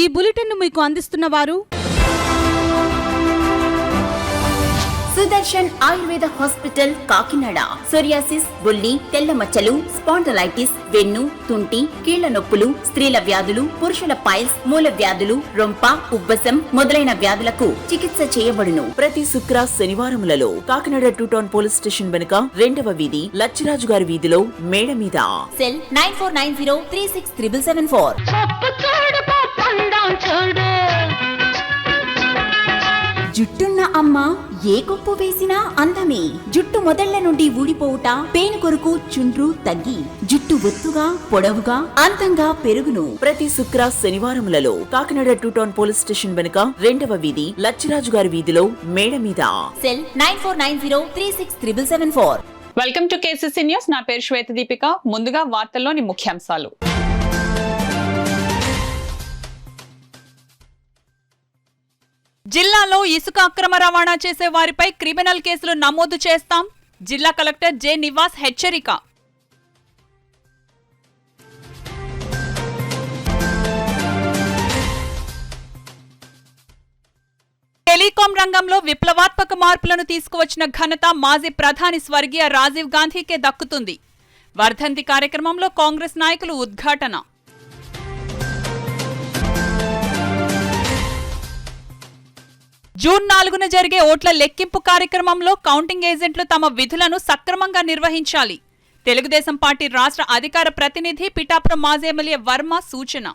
ఈ బులెటిన్ మీకు అందిస్తున్న వారు సుదర్శన్ ఆయుర్వేద హాస్పిటల్ కాకినాడ. సోరియాసిస్, బొల్లి, తెల్ల మచ్చలు, స్పాండలైటిస్, వెన్ను, తుంటి, కీళ్ల నొప్పులు, స్త్రీల వ్యాధులు, పురుషుల పైల్స్, మూల వ్యాధులు, రొంప, ఉబ్బసం మొదలైన వ్యాధులకు చికిత్స చేయబడును. ప్రతి శుక్ర శనివారములలో కాకినాడ 2 టౌన్ పోలీస్ స్టేషన్ వెనుక 2వ వీధి లచ్చిరాజు గారి వీధిలో మేడ మీద. సెల్ 9490363774. జుట్టున్న అమ్మ ఏ కొప్పు వేసినా అందమే. జుట్టు మొదళ్ల నుండి ఊడిపోవుట, పేను కొరకు చుండ్రు తగ్గి జుట్టు ఒత్తుగా పొడవుగా అందంగా పెరుగును. ప్రతి శుక్ర శనివారములలో కాకినాడ 2 టౌన్ పోలీస్ స్టేషన్ వెనుక 2వ వీధి లచ్చిరాజు గారి వీధిలో మేడ మీద. Cell 9490363774. Welcome to KCC news. నా పేరు శ్వేత దీపిక. ముందుగా వార్తల్లోని ముఖ్యాంశాలు. జిల్లాలో ఇసుక అక్రమ రవాణా చేసే వారిపై క్రిమినల్ కేసులు నమోదు చేస్తాం. జిల్లా కలెక్టర్ జె నివాస్ హెచ్చరిక. టెలికాం రంగంలో విప్లవాత్మక మార్పులను తీసుకువచ్చిన ఘనత మాజీ ప్రధాని స్వర్గీయ రాజీవ్ గాంధీకే దక్కుతుంది. వర్ధంతి కార్యక్రమంలో కాంగ్రెస్ నాయకులు ఉద్ఘాటన. జూన్ 4న జరిగే ఓట్ల లెక్కింపు కార్యక్రమంలో కౌంటింగ్ ఏజెంట్లు తమ విధులను సక్రమంగా నిర్వహించాలి. తెలుగుదేశం పార్టీ రాష్ట్ర అధికార ప్రతినిధి పిఠాపురం మాజీ ఎమ్మెల్యే వర్మ సూచన.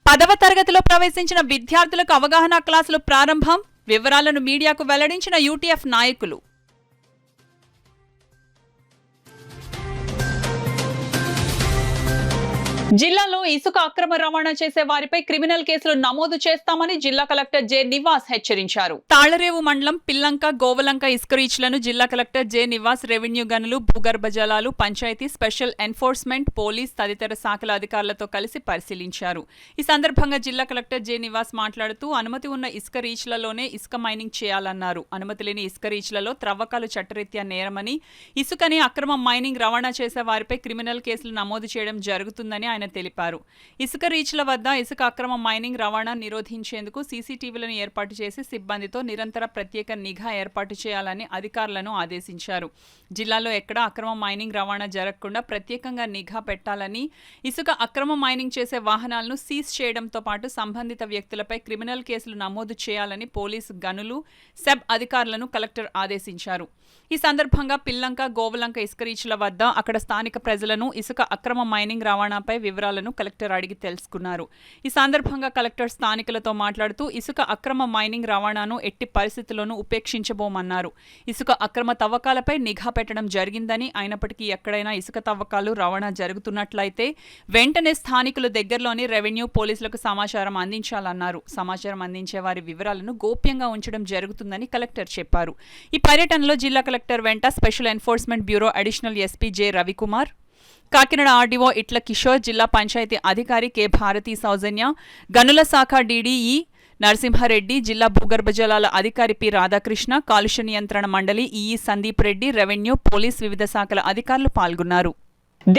పదవ తరగతిలో ప్రవేశించిన విద్యార్థులకు అవగాహన క్లాసులు ప్రారంభం. వివరాలను మీడియాకు వెల్లడించిన యూటీఎఫ్ నాయకులు. జిల్లాలో ఇసుక అక్రమ రవాణా చేసే వారిపై క్రిమినల్ కేసులు నమోదు చేస్తామని జిల్లా కలెక్టర్ జె నివాస్ హెచ్చరించారు. తాళరేవు మండలం పిల్లంక, గోవలంక ఇసుక రీచ్లను జిల్లా కలెక్టర్ జె నివాస్ రెవెన్యూ గనులు, భూగర్భ జలాలు, పంచాయతీ, స్పెషల్ ఎన్ఫోర్స్మెంట్, పోలీస్ తదితర శాఖల అధికారులతో కలిసి పరిశీలించారు. ఈ సందర్భంగా జిల్లా కలెక్టర్ జె నివాస్ మాట్లాడుతూ అనుమతి ఉన్న ఇసుక రీచ్లలోనే ఇసుక మైనింగ్ చేయాలన్నారు. అనుమతి లేని ఇసుక రీచ్లలో త్రవ్వకాలు చట్టరీత్యా నేరమని, ఇసుకని అక్రమ మైనింగ్ రవాణా చేసే వారిపై క్రిమినల్ కేసులు నమోదు చేయడం జరుగుతుందని ఆయన తెలిపారు. ఇసుక రీచ్ల వద్ద ఇసుక అక్రమ మైనింగ్ రవాణా నిరోధించేందుకు సీసీటీవీలను ఏర్పాటు చేసి సిబ్బందితో నిరంతర ప్రత్యేక నిఘా ఏర్పాటు చేయాలని అధికారులను ఆదేశించారు. జిల్లాలో ఎక్కడా అక్రమ మైనింగ్ రవాణా జరగకుండా ప్రత్యేకంగా నిఘా పెట్టాలని, ఇసుక అక్రమ మైనింగ్ చేసే వాహనాలను సీజ్ చేయడంతో పాటు సంబంధిత వ్యక్తులపై క్రిమినల్ కేసులు నమోదు చేయాలని పోలీసు గనులు, సెబ్ అధికారులను కలెక్టర్ ఆదేశించారు. ఈ సందర్భంగా పిల్లంక, గోవలంక ఇసుక రీచ్ల వద్ద అక్కడ స్థానిక ప్రజలను ఇసుక అక్రమ మైనింగ్ రవాణాపై వివరాలను కలెక్టర్ అడిగి తెలుసుకున్నారు. ఈ సందర్భంగా కలెక్టర్ స్థానికులతో మాట్లాడుతూ ఇసుక అక్రమ మైనింగ్ రవాణాను ఎట్టి పరిస్థితుల్లోనూ ఉపేక్షించబోమన్నారు. ఇసుక అక్రమ తవ్వకాలపై నిఘా పెట్టడం జరిగిందని, అయినప్పటికీ ఎక్కడైనా ఇసుక తవ్వకాలు రవాణా జరుగుతున్నట్లయితే వెంటనే స్థానికులు దగ్గరలోని రెవెన్యూ, పోలీసులకు సమాచారం అందించాలన్నారు. సమాచారం అందించే వారి వివరాలను గోప్యంగా ఉంచడం జరుగుతుందని కలెక్టర్ చెప్పారు. ఈ పర్యటనలో జిల్లా కలెక్టర్ వెంట special enforcement bureau additional SP J Ravikumar, Kakinada RDO ఇట్ల కిషోర్, జిల్లా పంచాయతీ అధికారి కె భారతీ సౌజన్య, గనుల శాఖ డీడీఈ నరసింహారెడ్డి, జిల్లా భూగర్భ జలాల అధికారి పి రాధాకృష్ణ, కాలుష్య నియంత్రణ మండలి EE Sandeep Reddy, revenue, police వివిధ శాఖల అధికారులు పాల్గొన్నారు.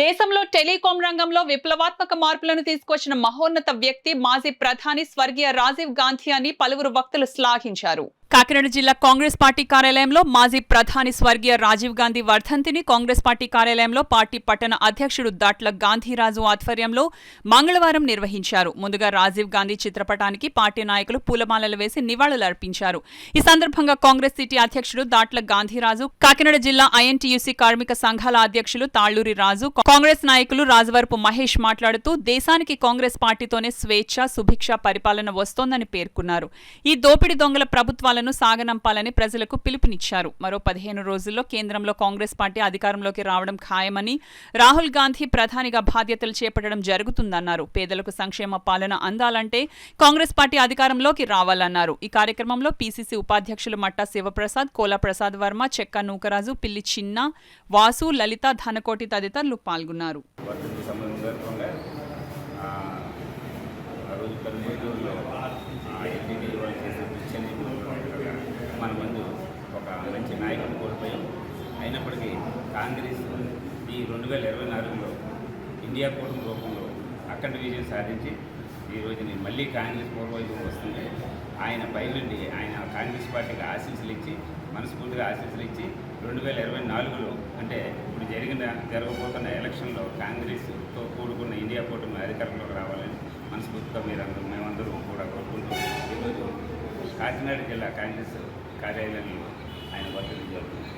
దేశంలో టెలికాం రంగంలో విప్లవాత్మక మార్పులను తీసుకొచ్చిన మహోన్నత వ్యక్తి మాజీ ప్రధాని స్వర్గీయ రాజీవ్ గాంధీ అని పలువురు వక్తలు శ్లాఘించారు. కాకినాడ జిల్లా కాంగ్రెస్ పార్టీ కార్యాలయంలో మాజీ ప్రధాని స్వర్గీయ రాజీవ్ గాంధీ వర్ధంతిని కాంగ్రెస్ పార్టీ కార్యాలయంలో పార్టీ పట్టణ అధ్యక్షుడు దాట్ల గాంధీరాజు ఆధ్వర్యంలో మంగళవారం నిర్వహించారు. ముందుగా రాజీవ్ గాంధీ చిత్రపటానికి పార్టీ నాయకులు పూలమాలలు వేసి నివాళులర్పించారు. ఈ సందర్భంగా కాంగ్రెస్ సిటీ అధ్యక్షుడు దాట్ల గాంధీరాజు, కాకినాడ జిల్లా ఐఎన్టీయూసీ కార్మిక సంఘాల అధ్యక్షులు తాళ్లూరి రాజు, కాంగ్రెస్ నాయకులు రాజవరపు మహేష్ మాట్లాడుతూ దేశానికి కాంగ్రెస్ పార్టీతోనే స్వేచ్ఛ, సుభిక్ష పరిపాలన వస్తోందని పేర్కొన్నారు. ఈ దోపిడి దొంగల ప్రభుత్వాలను సాగనంపాలని ప్రజలకు పిలుపునిచ్చారు. మరో 15 రోజుల్లో కేంద్రంలో కాంగ్రెస్ పార్టీ అధికారంలోకి రావడం ఖాయమని, రాహుల్ గాంధీ ప్రధానిగా బాధ్యతలు చేపట్టడం జరుగుతుందన్నారు. పేదలకు సంక్షేమ పాలన అందాలంటే కాంగ్రెస్ పార్టీ అధికారంలోకి రావాలన్నారు. ఈ కార్యక్రమంలో పీసీసీ ఉపాధ్యక్షులు మట్టా శివప్రసాద్, కోలా ప్రసాద్ వర్మ, చెక్క నూకరాజు, పిల్లి చిన్న, వాసు, లలిత, ధనకోటి తదితరులు పాల్గొన్నారు. మన ముందు ఒక మంచి నాయకుడు కోల్పోయాం. అయినప్పటికీ కాంగ్రెస్ ఈ 2024లో ఇండియా కూటమి రూపంలో అఖండ విజయం సాధించి ఈ రోజుని మళ్ళీ కాంగ్రెస్ పూర్వవైపు వస్తుంది. ఆయన పైనుండి ఆయన కాంగ్రెస్ పార్టీకి ఆశీస్సులు ఇచ్చి మనస్ఫూర్తిగా ఆశీస్సులు ఇచ్చి 2024లో అంటే ఇప్పుడు జరగబోతున్న ఎలక్షన్లో కాంగ్రెస్తో కూడుకున్న ఇండియా కూటమి అధికారంలోకి రావాలని మనస్ఫూర్తిగా మేమందరూ కూడా కోరుకుంటూ ఈరోజు కాకినాడ జిల్లా కాంగ్రెస్ కార్యాలయంలో ఆయన వర్ధంతి జరుగుతుంది.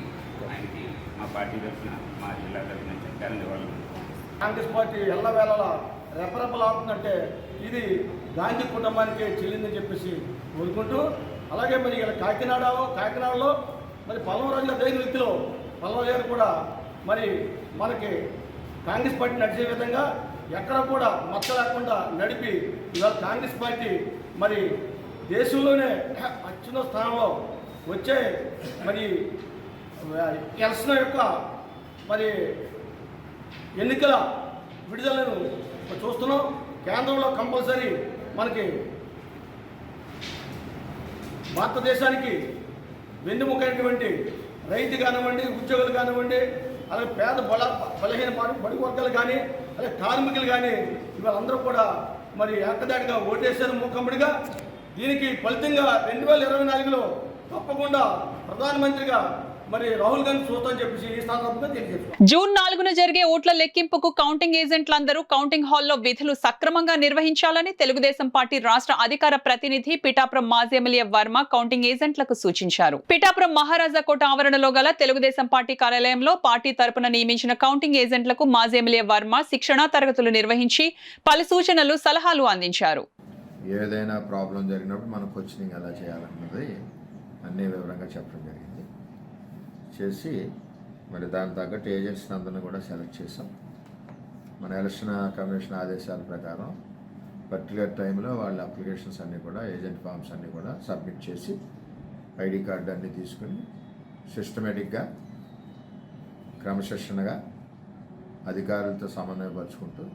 ఆయనకి మా పార్టీ తరఫున మా జిల్లా తరఫున ఘనంగా వాళ్ళు కాంగ్రెస్ పార్టీ ఎల్లవేళలా రెపరెపలాడుతుందంటే ఇది గాంధీ కుటుంబానికి చెల్లిందని చెప్పేసి కోరుకుంటూ, అలాగే మరి ఇలా కాకినాడలో మరి పల్లవరాజు గారు జరిగిన వ్యక్తిలో పల్లవరాజు గారు కూడా మరి మనకి కాంగ్రెస్ పార్టీ నడిచే విధంగా ఎక్కడ కూడా మచ్చ లేకుండా నడిపి ఇవాళ కాంగ్రెస్ పార్టీ మరి దేశంలోనే అత్యున్నత స్థానంలో వచ్చే మరి ఎలక్షన్ యొక్క మరి ఎన్నికల విడుదలను చూస్తున్నాం. కేంద్రంలో కంపల్సరీ మనకి భారతదేశానికి వెన్నెముకైనటువంటి రైతు కానివ్వండి, ఉద్యోగులు కానివ్వండి, అలాగే పేద బలహీన బడుగు వర్గాలు కానీ, అలాగే కార్మికులు కానీ ఇవాళందరూ కూడా మరి ఏకదాటిగా ఓటేశారు మూకమ్మడిగా. దీనికి ఫలితంగా 2024లో తప్పకుండా ప్రధానమంత్రిగా మరి రాహుల్ గాంధీ చూస్తామని చెప్పేసి ఈ సందర్భంగా తెలియజేస్తున్నారు. జూన్ 4న జరిగే ఓట్ల లెక్కింపుకు కౌంటింగ్ ఏజెంట్లందరూ కౌంటింగ్ హాల్లో విధులు సక్రమంగా నిర్వహించాలని తెలుగుదేశం పార్టీ రాష్ట్ర అధికార ప్రతినిధి పిఠాపురం మాజీ ఎమ్మెల్యే వర్మ కౌంటింగ్ ఏజెంట్లకు సూచించారు. పిఠాపురం మహారాజా కోట ఆవరణలో గల తెలుగుదేశం పార్టీ కార్యాలయంలో పార్టీ తరపున నియమించిన కౌంటింగ్ ఏజెంట్లకు మాజీ ఎమ్మెల్యే వర్మ శిక్షణా తరగతులు నిర్వహించి పలు సూచనలు సలహాలు అందించారు. ఏదైనా ప్రాబ్లం జరిగినప్పుడు మనం క్వశ్చనింగ్ ఎలా చేయాలన్నది అన్నీ వివరంగా చెప్పడం జరిగింది. చేసి మరి దాని తగ్గట్టు ఏజెంట్స్ని అందరినీ కూడా సెలెక్ట్ చేసాం. మన ఎలక్షన్ కమిషన్ ఆదేశాల ప్రకారం పర్టికులర్ టైంలో వాళ్ళ అప్లికేషన్స్ అన్నీ కూడా ఏజెంట్ ఫామ్స్ అన్నీ కూడా సబ్మిట్ చేసి ఐడి కార్డు అన్నీ తీసుకుని సిస్టమేటిక్గా క్రమశిక్షణగా అధికారులతో సమన్వయపరుచుకుంటూ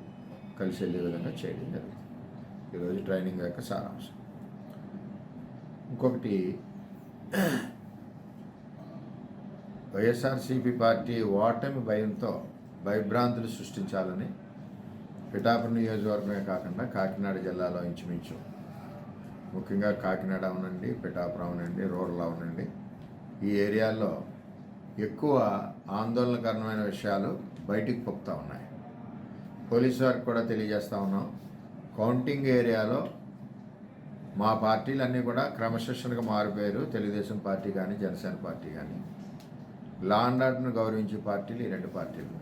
కలిసి వెళ్ళే విధంగా చేయడం జరిగింది. ఈరోజు ట్రైనింగ్ యొక్క సారాంశం. ఇంకొకటి, వైఎస్ఆర్సీపీ పార్టీ ఓటమి భయంతో భయభ్రాంతులు సృష్టించాలని పిఠాపురం నియోజకవర్గమే కాకుండా కాకినాడ జిల్లాలో ఇంచుమించు ముఖ్యంగా కాకినాడ అవునండి, పిఠాపురం అవునండి, రూరల్ అవునండి, ఈ ఏరియాల్లో ఎక్కువ ఆందోళనకరమైన విషయాలు బయటికి పొక్కుతూ ఉన్నాయి. పోలీసు వారికి కూడా తెలియజేస్తూ ఉన్నాం. కౌంటింగ్ ఏరియాలో మా పార్టీలన్నీ కూడా క్రమశిక్షణగా మారిపోయారు. తెలుగుదేశం పార్టీ కానీ, జనసేన పార్టీ కానీ. లా అండ్ ఆర్డర్ను గౌరవించే పార్టీలు ఈ రెండు పార్టీలు.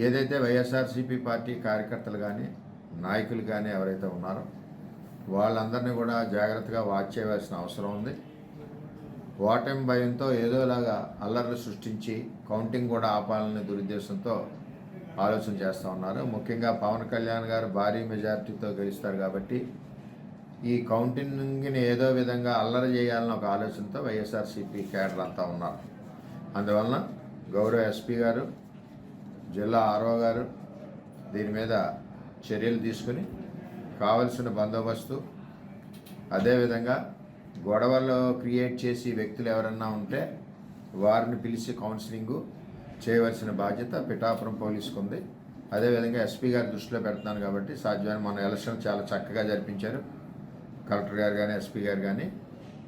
ఏదైతే వైఎస్ఆర్సీపీ పార్టీ కార్యకర్తలు కానీ, నాయకులు కానీ ఎవరైతే ఉన్నారో వాళ్ళందరినీ కూడా జాగ్రత్తగా వాచ్ చేయవలసిన అవసరం ఉంది. ఓటమి భయంతో ఏదోలాగా అల్లర్లు సృష్టించి కౌంటింగ్ కూడా ఆపాలనే దురుద్దేశంతో ఆలోచన చేస్తూ ఉన్నారు. ముఖ్యంగా పవన్ కళ్యాణ్ గారు భారీ మెజారిటీతో గెలుస్తారు కాబట్టి ఈ కౌంటింగ్ని ఏదో విధంగా అల్లరి చేయాలని ఒక ఆలోచనతో వైఎస్ఆర్సీపీ క్యాడర్ అంతా ఉన్నారు. అందువలన గౌరవ ఎస్పీ గారు, జిల్లా ఆర్ఓ గారు దీని మీద చర్యలు తీసుకుని కావలసిన బందోబస్తు, అదేవిధంగా గొడవలు క్రియేట్ చేసి వ్యక్తులు ఎవరన్నా ఉంటే వారిని పిలిచి కౌన్సిలింగు చేయవలసిన బాధ్యత పిఠాపురం పోలీసుకు ఉంది. అదేవిధంగా ఎస్పీ గారి దృష్టిలో పెడుతున్నాను కాబట్టి సాధ్యమైన మన ఎలక్షన్ చాలా చక్కగా జరిపించారు కలెక్టర్ గారు కానీ, ఎస్పీ గారు కానీ.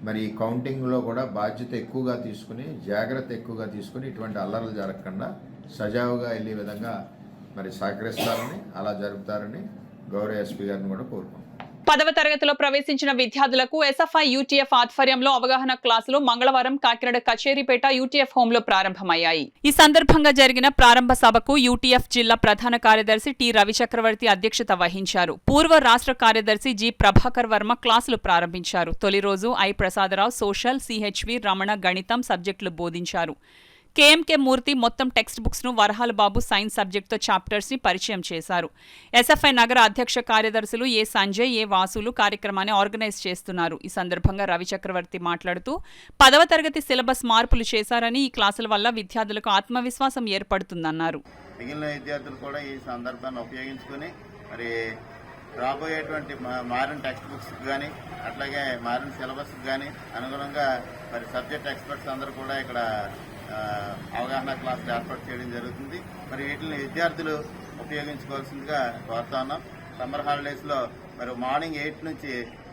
మరి ఈ కౌంటింగ్లో కూడా బాధ్యత ఎక్కువగా తీసుకుని, జాగ్రత్త ఎక్కువగా తీసుకుని ఇటువంటి అల్లర్లు జరగకుండా సజావుగా వెళ్ళే విధంగా మరి సహకరిస్తారని, అలా జరుపుతారని గౌరవ ఎస్పీ గారిని కూడా కోరుకుంటున్నాం. 10వ తరగతిలో ప్రవేశించిన విద్యార్థులకు ఎస్ఎఫ్ఐ యూటీఎఫ్ ఆధ్వర్యంలో అవగాహన క్లాసులు మంగళవారం కాకినాడ కచేరీపేట యూటీఎఫ్ హోమ్ లో ప్రారంభమయ్యాయి. ఈ సందర్భంగా జరిగిన ప్రారంభ సభకు యూటీఎఫ్ జిల్లా ప్రధాన కార్యదర్శి టి రవిచక్రవర్తి అధ్యక్షత వహించారు. పూర్వ రాష్ట్ర కార్యదర్శి జి ప్రభాకర్ వర్మ క్లాసులు ప్రారంభించారు. తొలి రోజు I Prasadarao social, CHV Ramana గణితం సబ్జెక్టులు బోధించారు. కేఎంకే మూర్తి మొత్తం టెక్స్ట్ బుక్స్ ను, వరహాల బాబు సైన్స్ సబ్జెక్టుతో చాప్టర్స్ ని పరిచయం చేశారు. ఎస్ఎఫ్ఐ నగర అధ్యక్ష కార్యదర్శులు ఏ సంజయ్, ఏ వాసులు కార్యక్రమాన్ని ఆర్గనైజ్ చేస్తున్నారు. ఈ సందర్భంగా రవిచక్రవర్తి మాట్లాడుతూ 10వ తరగతి సిలబస్ మార్పులు చేశారని, ఈ క్లాసుల వల్ల విద్యార్థులకు ఆత్మవిశ్వాసం ఏర్పడుతుందన్నారు. మిగిలిన విద్యార్థులు కూడా ఈ సందర్భాన్ని ఉపయోగించుకుని మరి రాబోయేటువంటి మారిన టెక్స్ట్ బుక్స్ కానీ, అట్లాగే మారిన సిలబస్ కానీ అనుగుణంగా మరి సబ్జెక్ట్ ఎక్స్పర్ట్స్ అందరూ కూడా ఇక్కడ అవగాహన క్లాసులు ఏర్పాటు చేయడం జరుగుతుంది. మరి వీటిని విద్యార్థులు ఉపయోగించుకోవాల్సిందిగా కోరుతా ఉన్నాం. సమ్మర్ హాలిడేస్లో మరి మార్నింగ్ 8 నుంచి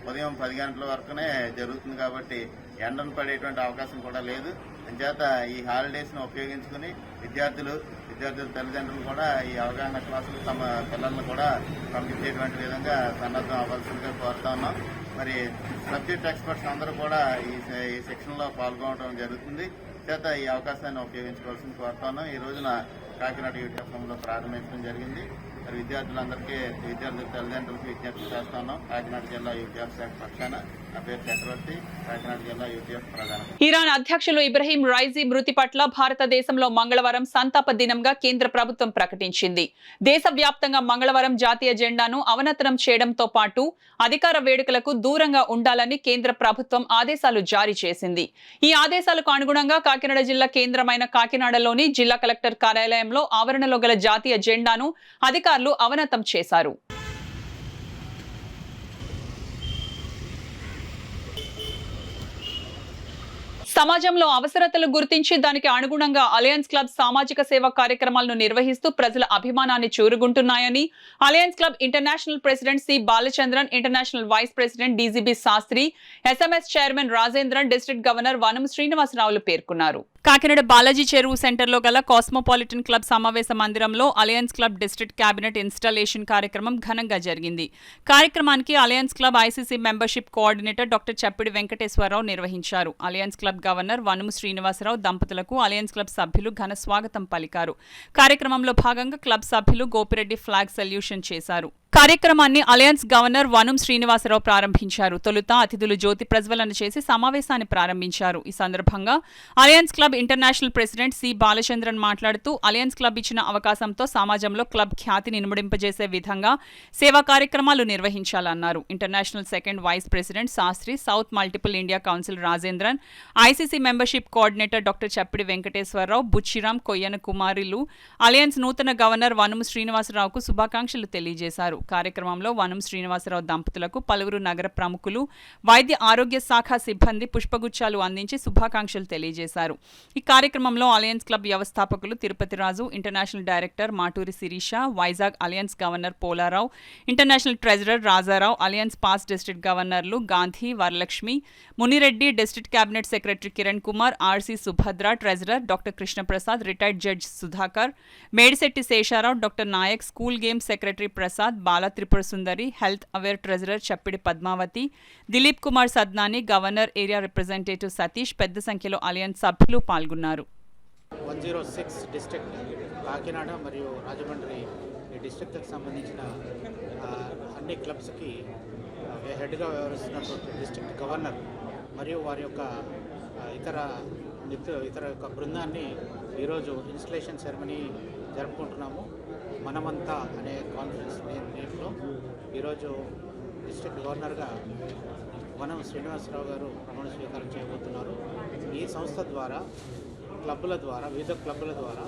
ఉదయం 10 గంటల వరకునే జరుగుతుంది కాబట్టి ఎండను పడేటువంటి అవకాశం కూడా లేదు. అంచేత ఈ హాలిడేస్ను ఉపయోగించుకుని విద్యార్థుల తల్లిదండ్రులు కూడా ఈ అవగాహన క్లాసులు తమ పిల్లలను కూడా పంపించేటువంటి విధంగా సన్నద్ధం అవ్వాల్సిందిగా కోరుతా ఉన్నాం. మరి సబ్జెక్ట్ ఎక్స్పర్ట్స్ అందరూ కూడా ఈ సెక్షన్లో పాల్గొనడం జరుగుతుంది. చేత ఈ అవకాశాన్ని ఉపయోగించుకోవాల్సింది కోరుతా ఉన్నాం. ఈ రోజున కాకినాడ యూటీఎఫ్ఎంలో ప్రారంభించడం జరిగింది. మరి విద్యార్థుల తల్లిదండ్రులకు విజ్ఞప్తి చేస్తా ఉన్నాం. కాకినాడ జిల్లా యూటీఎఫ్ శాఖ పక్షాన నా పేరు చక్రవర్తి, కాకినాడ జిల్లా యూటీఎఫ్ ప్రధాన. ఇరాన్ అధ్యక్షులు ఇబ్రహీం రైజీ మృతి పట్ల భారతదేశంలో మంగళవారం సంతాప దినంగా కేంద్ర ప్రభుత్వం ప్రకటించింది. దేశవ్యాప్తంగా మంగళవారం జాతీయ జెండాను అవనతనం చేయడంతో పాటు అధికార వేడుకలకు దూరంగా ఉండాలని కేంద్ర ప్రభుత్వం ఆదేశాలు జారీ చేసింది. ఈ ఆదేశాలకు అనుగుణంగా కాకినాడ జిల్లా కేంద్రమైన కాకినాడలోని జిల్లా కలెక్టర్ కార్యాలయంలో ఆవరణలో గల జాతీయ జెండాను అధికారులు అవనతం చేశారు. సమాజంలో అవసరతలు గుర్తించి దానికి అనుగుణంగా అలయన్స్ క్లబ్ సామాజిక సేవా కార్యక్రమాలను నిర్వహిస్తూ ప్రజల అభిమానాన్ని చూరుగుంటున్నాయని alliance club international president C Balachandran, international vice president DGB Shastri, SMS chairman Rajendran, district governor Vanam శ్రీనివాసరావులు పేర్కొన్నారు. కాకినాడ బాలాజీ చెరువు సెంటర్లో గల కాస్మోపాలిటన్ క్లబ్ సమావేశ మందిరంలో alliance club district cabinet installation కార్యక్రమం ఘనంగా జరిగింది. కార్యక్రమానికి alliance club ICC membership coordinator doctor Chappidi Venkateswara Rao నిర్వహించారు. అలయన్స్ క్లబ్ గవర్నర్ వనము శ్రీనివాసరావు దంపతులకు అలయన్స్ క్లబ్ సభ్యులు ఘన స్వాగతం పలికారు. కార్యక్రమంలో భాగంగా క్లబ్ సభ్యులు గోపిరెడ్డి ఫ్లాగ్ సెల్యూషన్ చేశారు. కార్యక్రమాన్ని అలయన్స్ గవర్నర్ వనం శ్రీనివాసరావు ప్రారంభించారు. తొలుత అతిథులు జ్యోతి ప్రజ్వలన చేసి సమావేశాన్ని ప్రారంభించారు. ఈ సందర్భంగా Alliance club international president C Balachandran మాట్లాడుతూ అలయన్స్ క్లబ్ ఇచ్చిన అవకాశంతో సమాజంలో క్లబ్ ఖ్యాతిని ఇనుమడింపజేసే విధంగా సేవా కార్యక్రమాలు నిర్వహించాలన్నారు. International second vice president Shastri, south multiple India council Rajendran, ICC membership coordinator doctor Chappidi Venkateswara Rao, Buchiram, Koyyana కుమారులు అలయన్స్ నూతన గవర్నర్ వనం శ్రీనివాసరావుకు శుభాకాంక్షలు తెలియజేశారు. కార్యక్రమంలో వనం శ్రీనివాసరావు దంపతులకు పలువురు నగర ప్రముఖులు, వైద్య ఆరోగ్య శాఖ సిబ్బంది పుష్పగుచ్చాలు అందించి శుభాకాంక్షలు తెలియజేశారు. ఈ కార్యక్రమంలో అలయన్స్ క్లబ్ వ్యవస్థాపకులు Tirupati Raju, international director Maturi Sirisha, Vizag alliance governor Pola Rao, international treasurer Raja Rao, alliance past district గవర్నర్లు Gandhi, Varalakshmi, Munireddy, district cabinet secretary Kiran Kumar, RC Subhadra, treasurer doctor Krishna Prasad, retired judge Sudhakar, Medisetti Sesha Rao, doctor Nayak, school games secretary Prasad, Bala Tripura Sundari, health aware treasurer Chappidi Padmavathi, Dilip Kumar Sadnani, governor area representative Satish, పెద్ద సంఖ్యలో అలయన్స్ సభ్యులు పాల్గొన్నారు. 106 డిస్ట్రిక్ట్ కాకినాడ మరియు రాజమండ్రి ఈ డిస్ట్రిక్ట్కి సంబంధించిన అన్ని క్లబ్స్కి హెడ్గా వ్యవహరిస్తున్నటువంటి డిస్ట్రిక్ట్ గవర్నర్ మరియు వారి యొక్క ఇతర యొక్క బృందాన్ని ఈరోజు ఇన్స్టలేషన్ సెరమనీ జరుపుకుంటున్నాము. మనమంతా అనే కాన్ఫరెన్స్ నేమ్లో ఈరోజు డిస్ట్రిక్ట్ గవర్నర్గా వనం శ్రీనివాసరావు గారు ప్రమాణ స్వీకారం చేయబోతున్నారు. ఈ సంస్థ ద్వారా వివిధ క్లబ్బుల ద్వారా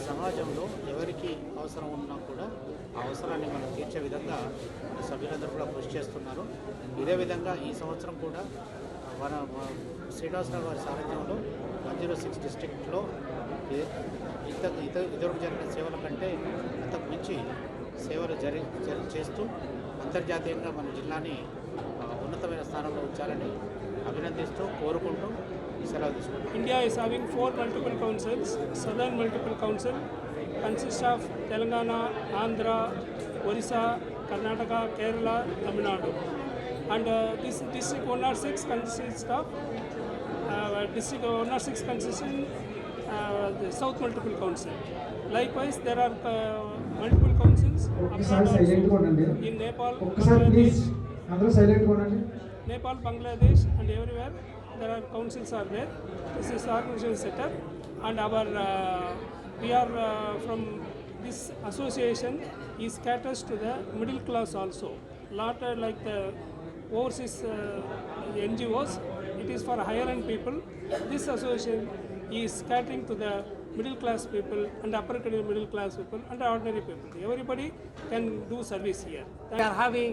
సమాజంలో ఎవరికి అవసరం ఉన్నా కూడా ఆ అవసరాన్ని మనం తీర్చే విధంగా సభ్యులందరూ కూడా కృషి చేస్తున్నారు. ఇదే విధంగా ఈ సంవత్సరం కూడా శ్రీనివాసరావు గారి సారథ్యంలో 106 డిస్ట్రిక్ట్లో ఇదివరకు జరిగిన సేవల కంటే అంతకు మించి సేవలు చేస్తూ అంతర్జాతీయంగా మన జిల్లాని ఉన్నతమైన స్థానంలో ఉంచాలని అభినందిస్తూ కోరుకుంటూ సెలవు తీసుకుంటాం. India is having 4 multiple councils. Southern Multiple Council consists of Telangana, Andhra, Orissa, Karnataka, Kerala, Tamil Nadu. And this district 106 consists of district 106 consists in the South Multiple Council. Likewise, there are multiple councils in Nepal, Bangladesh, and everywhere there are councils are there. This is organization setup, and we are from this association is caters to the middle class also. Not like the overseas NGOs. It is for higher end people. This association is catering to the middle class people and upper middle class people and ordinary people. Everybody can do service here. We are having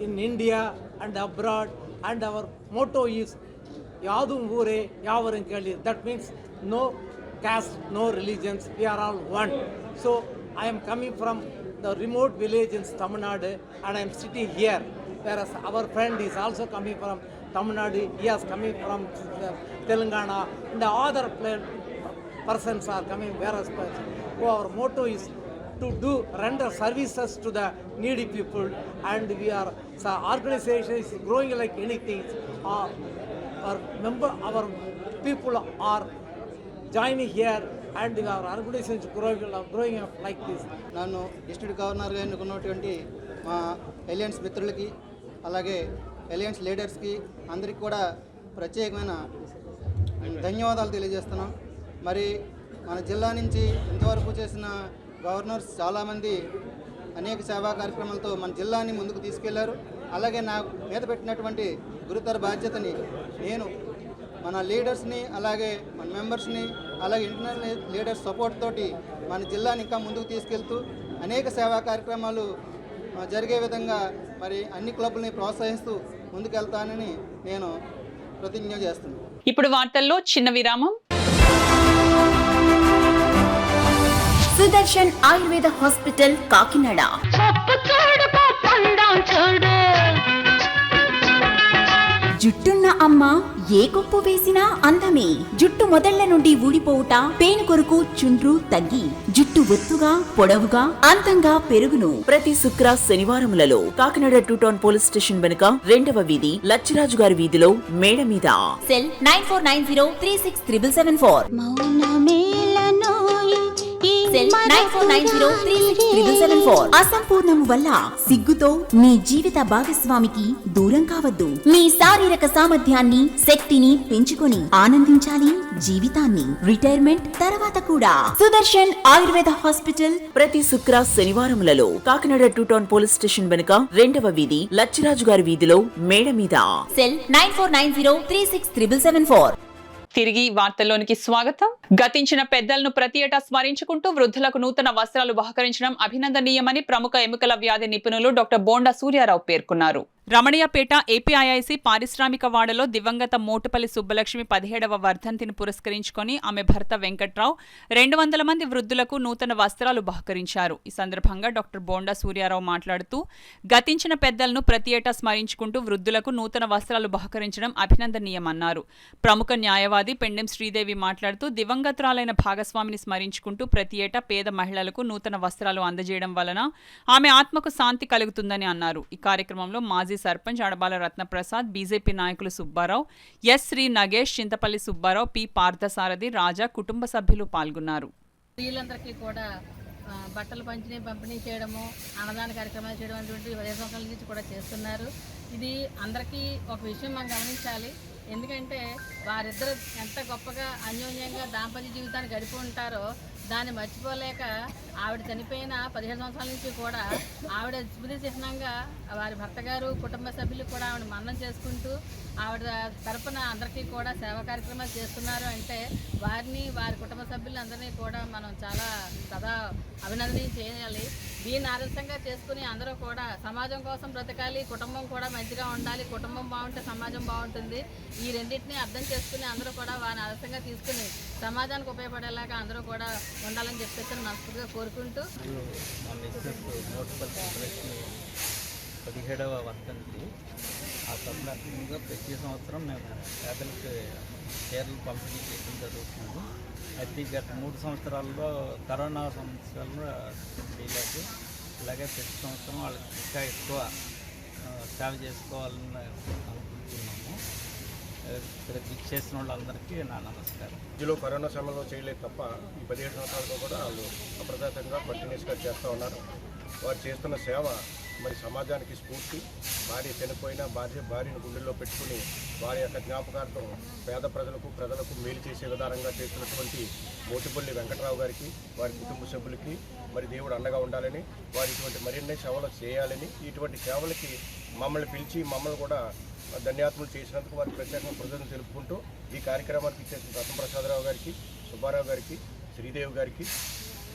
in India and abroad, and our motto is Yadum Ure Yavaran Kali. That means no caste, no religions. We are all one. So I am coming from the remote village in Tamil Nadu and I am sitting here. Whereas our friend is also coming from Tamil Nadu. He is coming from Telangana. And the other persons are coming. Whereas our motto is to render services to the needy people, and we are organization is growing like anything. Our people are joining here, and our organization is growing up like this. నన్ను district గవర్నర్గా ఎన్నుకున్నటువంటి మా aliens మిత్రులకి అలాగే aliens లీడర్స్కి అందరికీ కూడా ప్రత్యేకమైన ధన్యవాదాలు తెలియజేస్తున్నాం. మరి మన జిల్లా నుంచి ఇంతవరకు చేసిన గవర్నర్స్ చాలామంది అనేక సేవా కార్యక్రమాలతో మన జిల్లాని ముందుకు తీసుకెళ్లారు. అలాగే నా మీద పెట్టినటువంటి గురుతర బాధ్యతని నేను మన లీడర్స్ని అలాగే మన మెంబర్స్ని అలాగే ఇంటర్నల్ లీడర్స్ సపోర్ట్ తోటి మన జిల్లాని ఇంకా ముందుకు తీసుకెళ్తూ అనేక సేవా కార్యక్రమాలు జరిగే విధంగా మరి అన్ని క్లబ్లని ప్రోత్సహిస్తూ ముందుకెళ్తానని నేను ప్రతిజ్ఞ చేస్తున్నాను. ఇప్పుడు వార్తల్లో చిన్న విరామం. సుదర్శన్ ఆయుర్వేద హాస్పిటల్ కాకినాడ. జుట్టున్న అమ్మ ఏ కొప్పు వేసినా అందమే. జుట్టు మొదళ్ల నుండి ఊడిపోవుట, పేను కొరకు చుండ్రు తగ్గి జుట్టు ఒత్తుగా పొడవుగా అందంగా పెరుగును. ప్రతి శుక్ర శనివారములలో కాకినాడ 2 టౌన్ పోలీస్ స్టేషన్ వెనుక 2వ వీధి లచ్చిరాజు గారి వీధిలో మేడ మీద. సెల్ 9490367774. సెల్ 9490367774. అసంపూర్ణము వల్ల సిగ్గుతో మీ జీవిత భాగస్వామికి దూరం కావద్దు. మీ శారీరక సామర్థ్యాన్ని, శక్తిని పెంచుకొని ఆనందించాలి జీవితాన్ని. రిటైర్మెంట్ తర్వాత కూడా. సుదర్శన్ ఆయుర్వేద హాస్పిటల్. ప్రతి శుక్ర శనివారములలో కాకినాడ 2 టౌన్ పోలీస్ స్టేషన్ వెనుక 2వ వీధి లచ్చిరాజు గారి వీధిలో మేడ మీద. సెల్ 9490367774. తిరిగి వార్తల్లోనికి స్వాగతం. గతించిన పెద్దలను ప్రతి ఏటా స్మరించుకుంటూ వృద్ధులకు నూతన వస్త్రాలు బహుకరించడం అభినందనీయమని ప్రముఖ ఎముకల వ్యాధి నిపుణులు డాక్టర్ బోండా సూర్యారావు పేర్కొన్నారు. రమణయ్యపేట ఏపీఐఐసి పారిశ్రామిక వాడలో దివంగత మోటుపల్లి సుబ్బలక్ష్మి 17వ వర్ధంతిని పురస్కరించుకొని ఆమె భర్త వెంకట్రావు 200 మంది వృద్ధులకు నూతన వస్త్రాలు బహుకరించారు. ఈ సందర్భంగా డాక్టర్ బోండా సూర్యారావు మాట్లాడుతూ గతించిన పెద్దలను ప్రతి ఏటా స్మరించుకుంటూ వృద్ధులకు నూతన వస్త్రాలు బహుకరించడం అభినందనీయమన్నారు. ప్రముఖ న్యాయవాది పెండెం శ్రీదేవి మాట్లాడుతూ దివంగతురాలైన భాగస్వామిని స్మరించుకుంటూ ప్రతి ఏటా పేద మహిళలకు నూతన వస్త్రాలు అందజేయడం వలన ఆమె ఆత్మకు శాంతి కలుగుతుందని అన్నారు. ఈ కార్యక్రమంలో మాజీ సర్పంచ్ అడబాల రత్నప్రసాద్, బీజేపీ నాయకులు సుబ్బారావు, ఎస్ శ్రీ నగేష్, చింతపల్లి సుబ్బారావు, పి పార్థసారథి, రాజా, కుటుంబ సభ్యులు పాల్గొన్నారు. స్త్రీలందరికీ కూడా బట్టలు పంపిణీ చేయడము, అన్నదాన కార్యక్రమాలు చేయడం అటువంటి 10 సంవత్సరాల నుంచి కూడా చేస్తున్నారు. ఇది అందరికీ ఒక విషయం మనం గమనించాలి. ఎందుకంటే వారిద్దరు ఎంత గొప్పగా అన్యోన్యంగా దాంపత్య జీవితాన్ని గడిపి ఉంటారో దాన్ని మర్చిపోలేక ఆవిడ చనిపోయిన 17 సంవత్సరాల నుంచి కూడా ఆవిడ స్మృతి చిహ్నంగా వారి భర్త గారు, కుటుంబ సభ్యులు కూడా ఆవిడ మన్నం చేసుకుంటూ ఆవిడ తరపున అందరికీ కూడా సేవా కార్యక్రమాలు చేస్తున్నారు. అంటే వారిని, వారి కుటుంబ సభ్యులందరినీ కూడా మనం చాలా సదా అభినందన చేయాలి. దీన్ని ఆదర్శంగా చేసుకుని అందరూ కూడా సమాజం కోసం బ్రతకాలి, కుటుంబం కూడా మంచిగా ఉండాలి. కుటుంబం బాగుంటే సమాజం బాగుంటుంది. ఈ రెండింటినీ అర్థం చేసుకుని అందరూ కూడా వారిని ఆదర్శంగా తీసుకుని సమాజానికి ఉపయోగపడేలాగా అందరూ కూడా ఉండాలని చెప్పేసి మనస్ఫూర్తిగా కోరుకుంటూ 17వ వర్ధంతి ఆ సందర్భంగా ప్రతి సంవత్సరం మేము పేదలకు చీరలు పంపిణీ చేయడం జరుగుతుంది. అయితే గత 3 సంవత్సరాల్లో కరోనా సమస్యలు వీళ్ళకి ఇలాగే ప్రతి సంవత్సరం వాళ్ళకి ఇంకా ఎక్కువ సేవ చేసుకోవాలని అనుకుంటున్నాము. ఇక్కడ చేసిన వాళ్ళందరికీ నా నమస్కారం. ఇందులో కరోనా సమయంలో చేయలేదు తప్ప ఈ 17 సంవత్సరాలతో కూడా వాళ్ళు అప్రదాతంగా కంటిన్యూస్గా చేస్తూ ఉన్నారు. వారు చేస్తున్న సేవ మరి సమాజానికి స్ఫూర్తి. భార్య చనిపోయినా భార్యను గుండెల్లో పెట్టుకుని వారి యొక్క జ్ఞాపకార్థం పేద ప్రజలకు మేలు చేసే విధానంగా చేస్తున్నటువంటి మోటుపల్లి వెంకట్రావు గారికి, వారి కుటుంబ సభ్యులకి మరి దేవుడు అండగా ఉండాలని, వారి ఇటువంటి మరిన్ని సేవలు చేయాలని, ఇటువంటి సేవలకి మమ్మల్ని పిలిచి మమ్మల్ని కూడా ధన్యవాదాలు చేసినందుకు వారికి ప్రత్యేకంగా కృతజ్ఞతలు తెలుపుకుంటూ ఈ కార్యక్రమానికి ఇచ్చేసిన రత్నప్రసాదరావు గారికి, సుబ్బారావు గారికి, శ్రీదేవి గారికి,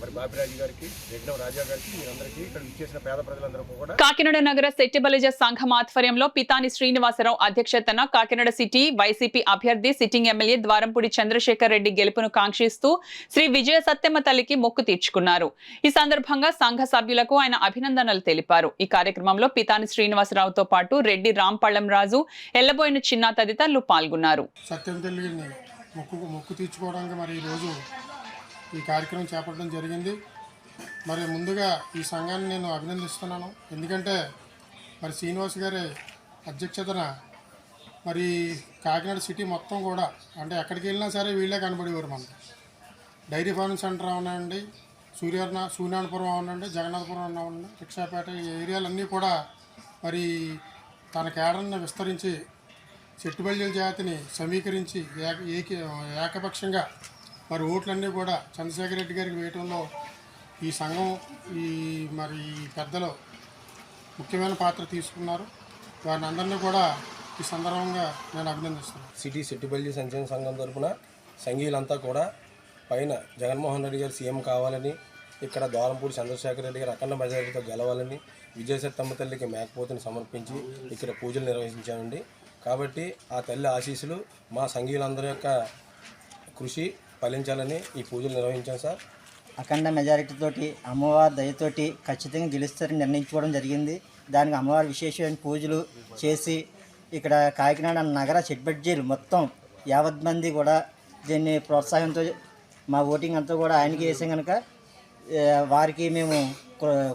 మరి బాపిరాజు గారికి, రెడ్డి రాజా గారికి, మీరందరికీ ఇక్కడ ఇచ్చేసిన పేద ప్రజలందరూ కూడా. కాకినాడ నగర శెట్టిబలిజ సంఘం ఆధ్వర్యంలో పితాని శ్రీనివాసరావు అధ్యక్షతన కాకినాడ సిటీ వైసీపీ అభ్యర్థి సిట్టింగ్ ఎమ్మెల్యే ద్వారంపూడి చంద్రశేఖర్ రెడ్డి గెలుపును కాంక్షిస్తూ శ్రీ విజయ సత్యమ్మ తల్లికి మొక్కు తీర్చుకున్నారు. ఈ సందర్భంగా సంఘ సభ్యులకు ఆయన అభినందనలు తెలిపారు. ఈ కార్యక్రమంలో పితాని శ్రీనివాసరావుతో పాటు రెడ్డి రాంపళ్ళం రాజు, ఎల్లబోయిన చిన్న తదితరులు పాల్గొన్నారు. సత్యం తల్లిని మొక్కు తీర్చుకోవడానికి మరి ఈరోజు ఈ కార్యక్రమం చేపట్టడం జరిగింది. మరి ముందుగా ఈ సంఘాన్ని నేను అభినందిస్తున్నాను. ఎందుకంటే మరి శ్రీనివాస్ గారి అధ్యక్షతన మరి కాకినాడ సిటీ మొత్తం కూడా అంటే ఎక్కడికి వెళ్ళినా సరే వీళ్ళే కనబడేవారు. మనకి డైరీ ఫార్మింగ్ సెంటర్ అవునండి, సూర్యనారాయణపురం అవునండి, జగన్నాథపురం అవునండి, రిక్షాపేట, ఈ ఏరియాలన్నీ కూడా మరి తన కేడర్ని విస్తరించి చెట్టుబల్లి జాతిని సమీకరించి ఏకపక్షంగా మరి ఓట్లన్నీ కూడా చంద్రశేఖర్ రెడ్డి గారికి వేయటంలో ఈ సంఘం మరి పెద్దలు ముఖ్యమైన పాత్ర తీసుకున్నారు. వారిని అందరినీ కూడా ఈ సందర్భంగా నేను అభినందిస్తున్నాను. సిటీ చెట్టుబల్లి సంక్షేమ సంఘం తరఫున సంఘీయులంతా కూడా పైన జగన్మోహన్ రెడ్డి గారు సీఎం కావాలని, ఇక్కడ ద్వారంపూడి చంద్రశేఖర్ రెడ్డి గారు అఖండ మెజారిటీతో గెలవాలని విజయసత్తమ్మ తల్లికి మేకపోతుని సమర్పించి ఇక్కడ పూజలు నిర్వహించామండి. కాబట్టి ఆ తల్లి ఆశీస్సులు మా సంఘీయులందరి యొక్క కృషి ఫలించాలని ఈ పూజలు నిర్వహించాం సార్. అఖండ మెజారిటీతోటి అమ్మవారి దయతోటి ఖచ్చితంగా గెలుస్తారని నిర్ణయించుకోవడం జరిగింది. దానికి అమ్మవారి విశేషమైన పూజలు చేసి ఇక్కడ కాకినాడ నగర చెట్బడ్జీలు మొత్తం 50 మంది కూడా దీన్ని ప్రోత్సాహంతో మా ఓటింగ్ అంతా కూడా ఆయనకి వేసాం కనుక వారికి మేము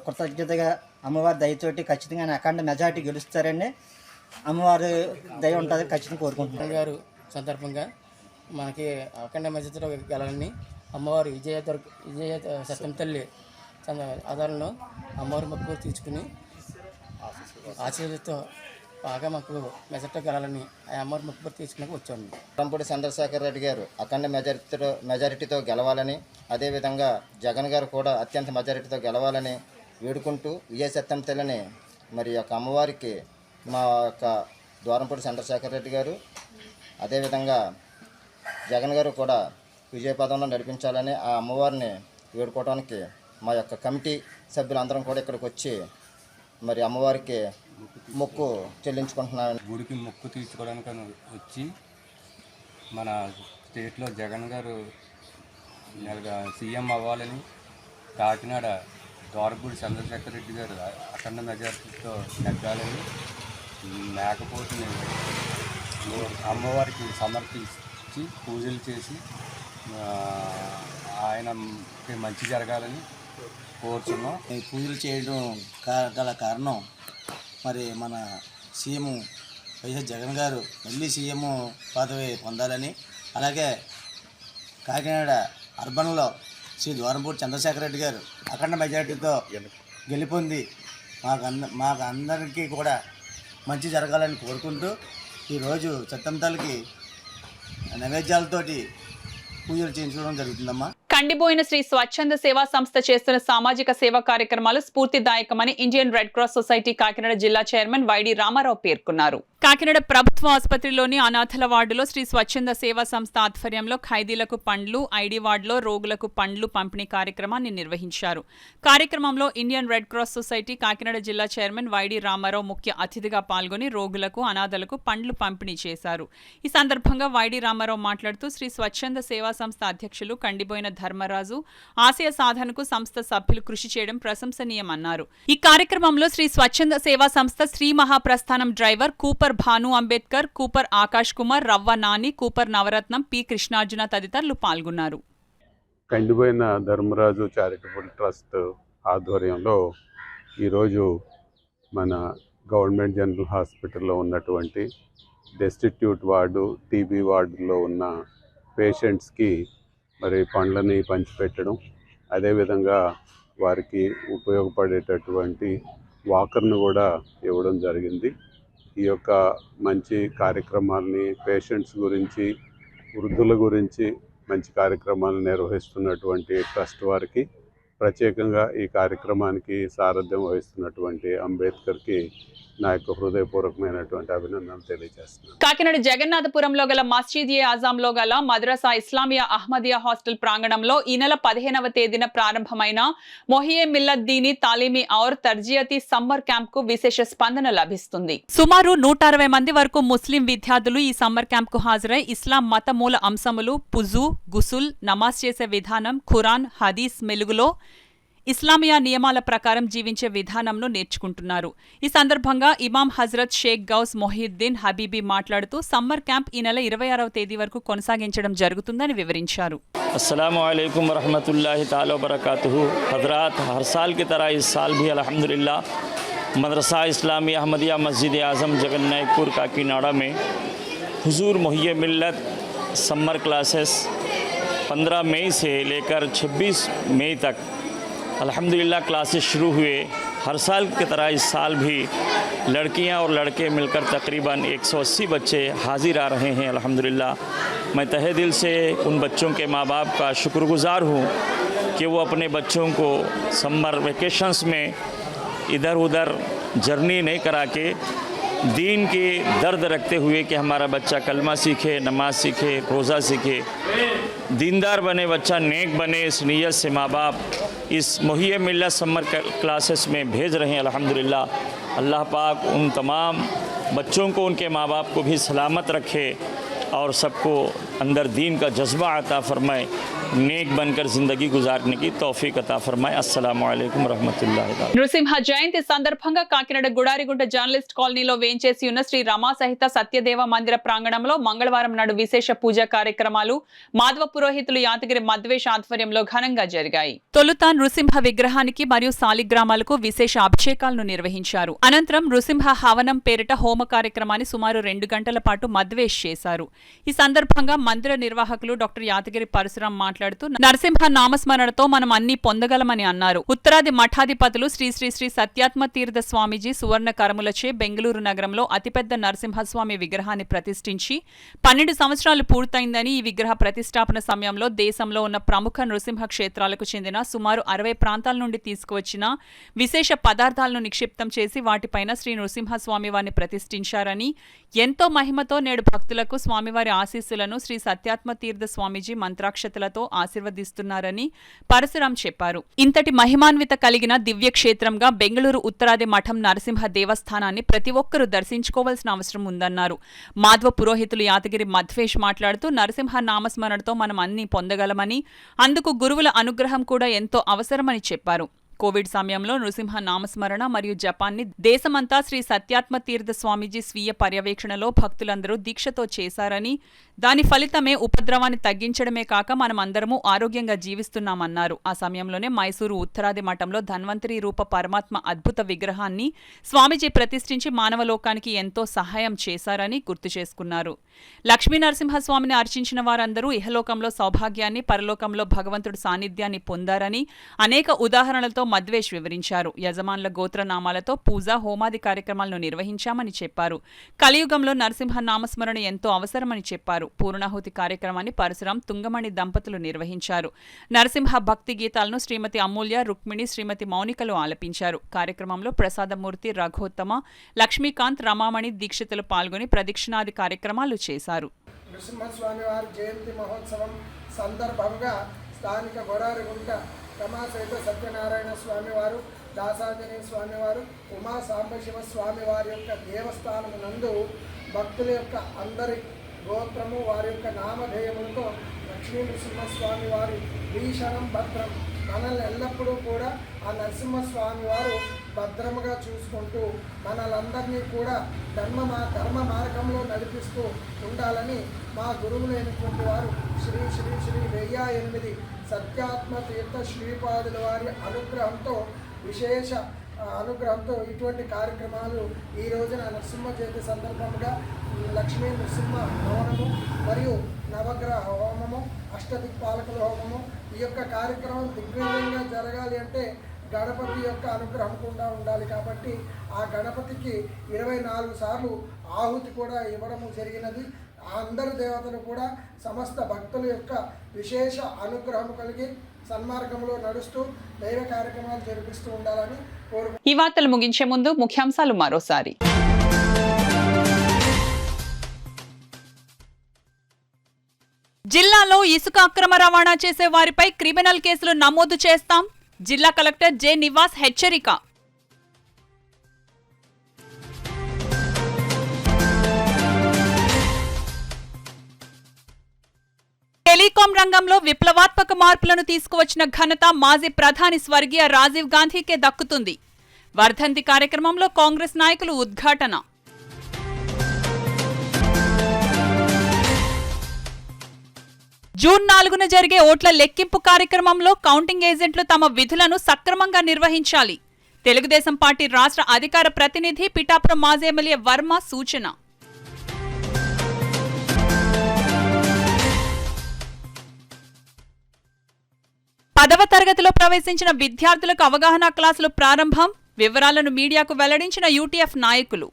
కృతజ్ఞతగా అమ్మవారి దయతోటి ఖచ్చితంగా అఖండ మెజారిటీ గెలుస్తారని అమ్మవారి దయ ఉంటుంది ఖచ్చితంగా కోరుకుంటున్నాం. గారు సందర్భంగా మనకి అఖండ మెజారిటీతో గెలాలని అమ్మవారి విజయ సత్యం తల్లి ఆధారంలో అమ్మవారి మొక్కు తీర్చుకుని ఆశీర్వాదంతో బాగా మాకు మెజారిటీ గెలాలని ఆ అమ్మవారి మొక్కు తీర్చుకుని వచ్చాము. ద్వారంపూడి చంద్రశేఖర్ రెడ్డి గారు అఖండ మెజారిటీతో గెలవాలని, అదేవిధంగా జగన్ గారు కూడా అత్యంత మెజారిటీతో గెలవాలని వేడుకుంటూ విజయ సత్యం తల్లిని మరి యొక్క అమ్మవారికి మా యొక్క ద్వారంపూడి చంద్రశేఖర్ రెడ్డి గారు అదేవిధంగా జగన్ గారు కూడా విజయపదంలో నడిపించాలని ఆ అమ్మవారిని వేడుకోవడానికి మా యొక్క కమిటీ సభ్యులందరం కూడా ఇక్కడికి వచ్చి మరి అమ్మవారికి మొక్కు చెల్లించుకుంటున్నాను. గుడికి మొక్కు తీర్చుకోవడానికి వచ్చి మన స్టేట్లో జగన్ గారు సీఎం అవ్వాలని, కాకినాడ ద్వారంపూడి చంద్రశేఖర్ రెడ్డి గారు అఖండ మెజారిటీతో నెగ్గాలని లేకపోతే అమ్మవారికి సమర్పించి పూజలు చేసి ఆయనకి మంచి జరగాలని కోరుచున్నాం. ఈ పూజలు చేయడం గల కారణం మరి మన సీఎం వైఎస్ జగన్ గారు మళ్ళీ సీఎం పదవి పొందాలని, అలాగే కాకినాడ అర్బన్లో శ్రీ ద్వారంపూడి చంద్రశేఖర్ రెడ్డి గారు అఖండ మెజారిటీతో గెలుపొంది మాకు అందరికీ కూడా మంచి జరగాలని కోరుకుంటూ ఈరోజు సత్యంతలకి నైవేద్యాలతోటి పూజలు చేయించడం జరుగుతుందమ్మా. కండిబోయిన శ్రీ స్వచ్ఛంద సేవా సంస్థ చేస్తున్న సామాజిక సేవా కార్యక్రమాలు స్ఫూర్తిదాయకమని Indian red cross society Kakinada జిల్లా చైర్మన్ వైడి రామారావు పేర్కొన్నారు. కాకినాడ ప్రభుత్వ ఆసుపత్రిలోని అనాథల వార్డులో శ్రీ స్వచ్ఛంద సేవా సంస్థ ఆధ్వర్యంలో ఖైదీలకు పండ్లు, ఐడి వార్డులో రోగులకు పండ్లు పంపిణీ కార్యక్రమాన్ని నిర్వహించారు. కార్యక్రమంలో Indian red cross society Kakinada జిల్లా చైర్మన్ వైడి రామారావు ముఖ్య అతిథిగా పాల్గొని రోగులకు, అనాథలకు పండ్లు పంపిణీ చేశారు. ఈ సందర్భంగా వైడి రామారావు మాట్లాడుతూ శ్రీ స్వచ్ఛంద సేవా సంస్థ అధ్యక్షులు కండిబోయిన ధర్మరాజు ఆశయ సాధనకు సంస్థ సభ్యులు కృషి చేయడం ప్రశంసనీయమన్నారు. ఈ కార్యక్రమంలో శ్రీ స్వచ్ఛంద సేవా సంస్థ Shri Mahaprasthanam driver Cooper Bhanu Ambedkar, Cooper Akash Kumar, Ravva Nani, Cooper Navaratnam, P Krishnarjuna తదితరులు పాల్గొన్నారు. కండిబోయిన ధర్మరాజు చారిటబుల్ ట్రస్ట్ ఆధ్వర్యంలో ఈరోజు మన గవర్నమెంట్ జనరల్ హాస్పిటల్లో ఉన్నటువంటి డెస్టిట్యూట్ వార్డు, టీబీ వార్డులో ఉన్న పేషెంట్స్కి మరి పండ్లని పంచిపెట్టడం, అదేవిధంగా వారికి ఉపయోగపడేటటువంటి వాకర్ను కూడా ఇవ్వడం జరిగింది. ఈ యొక్క మంచి కార్యక్రమాల్ని పేషెంట్స్ గురించి, వృద్ధుల గురించి మంచి కార్యక్రమాలు నిర్వహిస్తున్నటువంటి ట్రస్ట్ వారికి ప్రత్యేకంగా ఈ కార్యక్రమానికి సారథ్యం వహిస్తున్నటువంటి అంబేద్కర్కి నా యొక్క హృదయపూర్వకమైనటువంటి అభినందనలు తెలియజేస్తున్నాను. కాకినాడ జగన్నాథపురంలో గల మస్జిద్ ఏ ఆజంలో గల మద్రసా ఇస్లామియా అహ్మదియా హాస్టల్ ప్రాంగణంలో ఈ నెల 15వ తేదీన ప్రారంభమైన మొహియే మిల్లత్ దీని తాలీమీ ఔర్ తర్జియతి సమ్మర్ క్యాంప్ కు విశేష స్పందన లభిస్తుంది. సుమారు 160 మంది వరకు ముస్లిం విద్యార్థులు ఈ సమ్మర్ క్యాంప్ కు హాజరై ఇస్లాం మత మూల అంశములు, పుజు, గుసుల్, నమాజ్ చేసే విధానం, ఖురాన్, హదీస్ మెలుగులో ఇస్లామియా నియమాల ప్రకారం జీవించే విధానంను నేర్చుకుంటున్నారు. ఈ సందర్భంగా ఇమాం హజరత్ షేక్ గౌస్ మొహిద్దీన్ హబీబీ మాట్లాడుతూ సమ్మర్ క్యాంప్ ఈ నెల 26వ తేదీ వరకు కొనసాగించడం జరుగుతుందని వివరించారు. अस्सलामु अलैकुम रहमतुल्लाहि ताला बरकातुहू। हज़रात, हर साल की तरह इस साल भी अल्हम्दुलिल्लाह मदरसा इस्लामी अहमदिया मस्जिद आज़म जगन्नाथपुर काकीनाड़ा में हुजूर मोहिये मिल्लत समर क्लासेस 15 मई से लेकर 26 मई तक अल्हम्दुलिल्लाह क्लासेस शुरू हुए। हर साल की तरह इस साल भी लड़कियां और लड़के मिलकर तकरीबन 180 बच्चे हाजिर आ रहे हैं। अल्हम्दुलिल्लाह मैं तहे दिल से उन बच्चों के माँ बाप का शुक्रगुजार हूँ कि वो अपने बच्चों को समर वेकेशंस में इधर उधर जर्नी नहीं करा के दीन के दर्द रखते हुए कि हमारा बच्चा कलमा सीखे, नमाज सीखे, रोज़ा सीखे, दीनदार बने, बच्चा नेक बने, इस नीयत से माँ बाप इस मोहिये मिल्लत समर क्लासेस में भेज रहे हैं। अल्हम्दुलिल्लाह अल्लाह पाक उन तमाम बच्चों को, उनके माँ बाप को भी सलामत रखे और सबको अंदर दीन का जज्बा अता फरमाए, नेक बनकर जिंदगी गुजारने की तौफीक अता फरमाए। अस्सलामु अलैकुम रहमतुल्लाहि ताला। నృసింహ జయంతి సందర్భంగా కాకినాడ గుడారిగుంట జర్నలిస్ట్ కాలనీలో వేంచేసి ఉన్న శ్రీ రమా సహిత సత్యదేవ మందిర ప్రాంగణంలో మంగళవారం నాడు విశేష పూజా కార్యక్రమాలు మాధవ పురోహితులు యాతగిరి మధ్వేష్ ఆధ్వర్యంలో ఘనంగా జరిగాయి. తొలుత నృసింహ విగ్రహానికి మరియు సాలిగ్రామాలకు విశేష అభిషేకాలను నిర్వహించారు. అనంతరం నృసింహ హవనం పేరిట హోమ కార్యక్రమాన్ని సుమారు 2 గంటల పాటు మధ్వేష్ చేశారు. ఈ సందర్భంగా మందిర నిర్వాహకులు డాక్టర్ యాతగిరి పరశురాం మాట్లాడుతూ నరసింహ నామస్మరణతో మనం అన్ని పొందగలమని అన్నారు. ఉత్తరాది మఠాధిపతులు శ్రీ శ్రీ శ్రీ సత్యాత్మ తీర్థ స్వామీజీ సువర్ణ కరములచే బెంగళూరు నగరంలో అతిపెద్ద నరసింహస్వామి విగ్రహాన్ని ప్రతిష్ఠించి 12 సంవత్సరాలు పూర్తయిందని, ఈ విగ్రహ ప్రతిష్టాపన సమయంలో దేశంలో ఉన్న ప్రముఖ నృసింహ క్షేత్రాలకు చెందిన సుమారు 60 ప్రాంతాల నుండి తీసుకువచ్చిన విశేష పదార్థాలను నిక్షిప్తం చేసి వాటిపైన శ్రీ నృసింహస్వామి వారిని ప్రతిష్ఠించారని, ఎంతో మహిమతో నేడు భక్తులకు స్వామివారి ఆశీస్సులను శ్రీ సత్యాత్మ తీర్థ స్వామీజీ మంత్రాక్షతలతో ఆశీర్వదిస్తున్నారని పరశురాం చెప్పారు. ఇంతటి మహిమాన్విత కలిగిన దివ్య క్షేత్రంగా బెంగళూరు ఉత్తరాది మఠం నరసింహ దేవస్థానాన్ని ప్రతి ఒక్కరూ దర్శించుకోవాల్సిన అవసరం ఉందన్నారు. మాధవ పురోహితులు యాతగిరి మధ్వేష్ మాట్లాడుతూ నరసింహ నామస్మరణతో మనం అన్ని పొందగలమని, అందుకు గురువుల అనుగ్రహం కూడా ఎంతో అవసరమని చెప్పారు. కోవిడ్ సమయంలో నృసింహ నామస్మరణ మరియు జపాన్ని దేశమంతా శ్రీ సత్యాత్మ తీర్థ స్వామీజీ స్వీయ పర్యవేక్షణలో భక్తులందరూ దీక్షతో చేశారని, దాని ఫలితమే ఉపద్రవాన్ని తగ్గించడమే కాక మనం అందరము ఆరోగ్యంగా జీవిస్తున్నామన్నారు. ఆ సమయంలోనే మైసూరు ఉత్తరాది మఠంలో ధన్వంతరి రూప పరమాత్మ అద్భుత విగ్రహాన్ని స్వామీజీ ప్రతిష్ఠించి మానవలోకానికి ఎంతో సహాయం చేశారని గుర్తు చేసుకున్నారు. లక్ష్మీ నరసింహస్వామిని అర్చించిన వారందరూ ఇహలోకంలో సౌభాగ్యాన్ని, పరలోకంలో భగవంతుడి సాన్నిధ్యాన్ని పొందారని అనేక ఉదాహరణలతో మధ్వేష్ వివరించారు. యజమానుల గోత్రనామాలతో పూజ, హోమాది కార్యక్రమాలను నిర్వహించామని చెప్పారు. కలియుగంలో నరసింహ నామస్మరణ ఎంతో అవసరమని చెప్పారు. పూర్ణాహుతి కార్యక్రమాన్ని పరశురాం, తుంగమణి దంపతులు నిర్వహించారు. నరసింహ భక్తి గీతాలను శ్రీమతి అమూల్య, రుక్మిణి, శ్రీమతి మౌనికలు ఆలపించారు. కార్యక్రమంలో ప్రసాదమూర్తి, రఘోత్తమ, లక్ష్మీకాంత్, రమామణి దీక్షితులు పాల్గొని ప్రదక్షిణాది కార్యక్రమాలు చేశారు. నరసింహస్వామి వారి జయంతి మహోత్సవం సందర్భంగా స్థానిక గొడారిగుంట రమాసహిత సత్యనారాయణ స్వామివారు, దాసాంజనేయ స్వామివారు, ఉమా సాంబశివ స్వామి వారి యొక్క దేవస్థానం నందు భక్తుల యొక్క అందరి గోత్రము, వారి యొక్క నామధేయములతో లక్ష్మీ నరసింహస్వామి వారి భీషణం భద్రం, మనల్ని ఎల్లప్పుడూ కూడా ఆ నరసింహస్వామి వారు భద్రముగా చూసుకుంటూ మనలందరినీ కూడా ధర్మ మార్గంలో నడిపిస్తూ ఉండాలని మా గురువులైనటువంటి వారు శ్రీ శ్రీ శ్రీ 1008 సత్యాత్మ తీర్థ శ్రీపాదుల వారి విశేష అనుగ్రహంతో ఇటువంటి కార్యక్రమాలు ఈ రోజున నరసింహ జయంతి సందర్భంగా లక్ష్మీ నరసింహ హవనము మరియు నవగ్రహ హోమము, అష్టదిక్పాలకుల హోమము, ఈ యొక్క కార్యక్రమం దిగ్విజయంగా జరగాలి అంటే గణపతి యొక్క అనుగ్రహం కూడా ఉండాలి. కాబట్టి ఆ గణపతికి 24 సార్లు ఆహుతి కూడా ఇవ్వడము జరిగినది. అందరి దేవతలు కూడా సమస్త భక్తుల యొక్క విశేష అనుగ్రహం కలిగి సన్మార్గంలో నడుస్తూ దైవ కార్యక్రమాలు జరిపిస్తూ ఉండాలని ఈ వార్తలు ముగించే ముందు ముఖ్యాంశాలు మరోసారి. జిల్లాలో ఇసుక అక్రమ రవాణా చేసే వారిపై క్రిమినల్ కేసులు నమోదు చేస్తాం. జిల్లా కలెక్టర్ జె. నివాస్ హెచ్చరిక. టెలికాం రంగంలో విప్లవాత్మక మార్పులను తీసుకువచ్చిన ఘనత మాజీ ప్రధాని స్వర్గీయ రాజీవ్ గాంధీకే దక్కుతుంది. వర్ధంతి కార్యక్రమంలో కాంగ్రెస్ నాయకులు ఉద్ఘాటన. జూన్ 4న జరిగే ఓట్ల లెక్కింపు కార్యక్రమంలో కౌంటింగ్ ఏజెంట్లు తమ విధులను సక్రమంగా నిర్వహించాలి. తెలుగుదేశం పార్టీ రాష్ట్ర అధికార ప్రతినిధి పిఠాపురం మాజీ ఎమ్మెల్యే వర్మ సూచన. పదవ తరగతిలో ప్రవేశించిన విద్యార్థులకు అవగాహన క్లాసులు ప్రారంభం. వివరాలను మీడియాకు వెల్లడించిన యూటీఎఫ్ నాయకులు.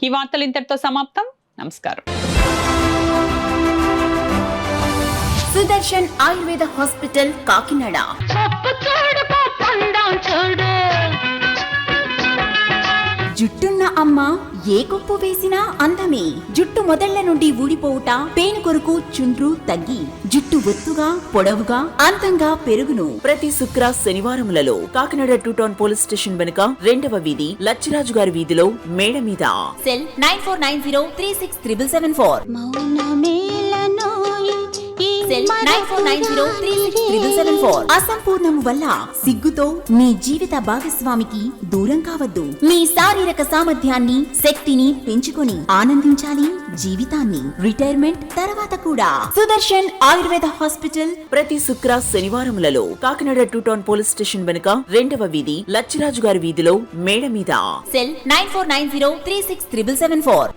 ఈ వార్తలు ఇంతటితో సమాప్తం. నమస్కారం. సుదర్శన్ ఆయుర్వేద హాస్పిటల్ కాకినాడ. జుట్టున్న అమ్మ ఏ కొప్పు వేసినా అందమే. జుట్టు మొదళ్ల నుండి ఊడిపోవుట, పేను కొరకు చుండ్రు తగ్గి జుట్టు ఒత్తుగా పొడవుగా అందంగా పెరుగును. ప్రతి శుక్ర శనివారములలో కాకినాడ 2 టౌన్ పోలీస్ స్టేషన్ వెనుక 2వ వీధి లచ్చిరాజు గారి వీధిలో మేడ మీద. సెల్ 9490367774. సెల్ 9490367774. అసంపూర్ణము వల్ల సిగ్గుతో మీ జీవిత భాగస్వామికి దూరం కావద్దు. మీ శారీరక సామర్థ్యాన్ని, శక్తిని పెంచుకొని ఆనందించాలి జీవితాన్ని. రిటైర్మెంట్ తర్వాత కూడా. సుదర్శన్ ఆయుర్వేద హాస్పిటల్. ప్రతి శుక్ర శనివారములలో కాకినాడ 2 టౌన్ పోలీస్ స్టేషన్ వెనుక 2వ వీధి లచ్చిరాజు గారి వీధిలో మేడ మీద. సెల్ 9490367774.